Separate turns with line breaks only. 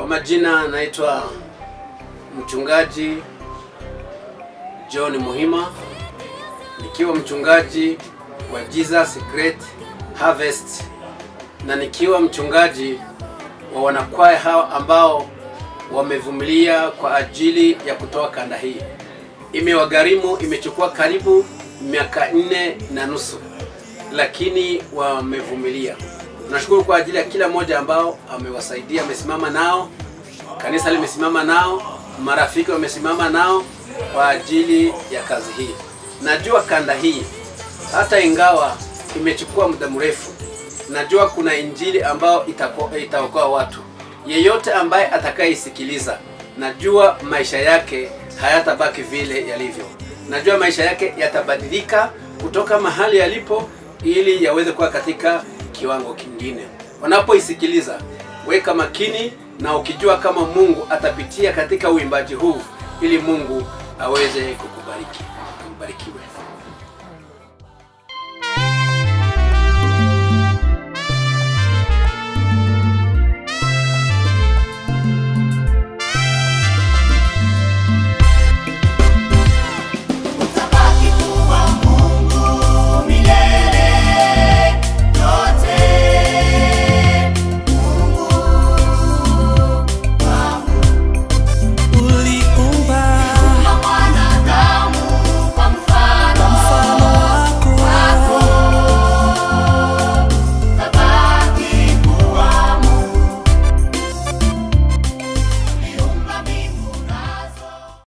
Kwa majina naitwa mchungaji John Muhima, nikiwa mchungaji wa Jesus Great Harvest na nikiwa mchungaji wa wanakwaya hao ambao wamevumilia kwa ajili ya kutoa kanda hii. Imewagharimu, imechukua karibu miaka 4.5, lakini wamevumilia. Tunashukuru kwa ajili ya kila mmoja ambao amewasaidia, amesimama nao, kanisa limesimama nao, marafiki wamesimama nao kwa ajili ya kazi hii. Najua kanda hii hata ingawa imechukua muda mrefu, najua kuna injili ambao itaokoa watu. Yeyote ambaye atakayeisikiliza, najua maisha yake hayatabaki vile yalivyo. Najua maisha yake yatabadilika kutoka mahali yalipo ili yaweze kuwa katika kiwango kingine. Wanapoisikiliza, weka makini na ukijua kama Mungu atapitia katika uimbaji huu ili Mungu aweze kukubariki. Mbarikiwe.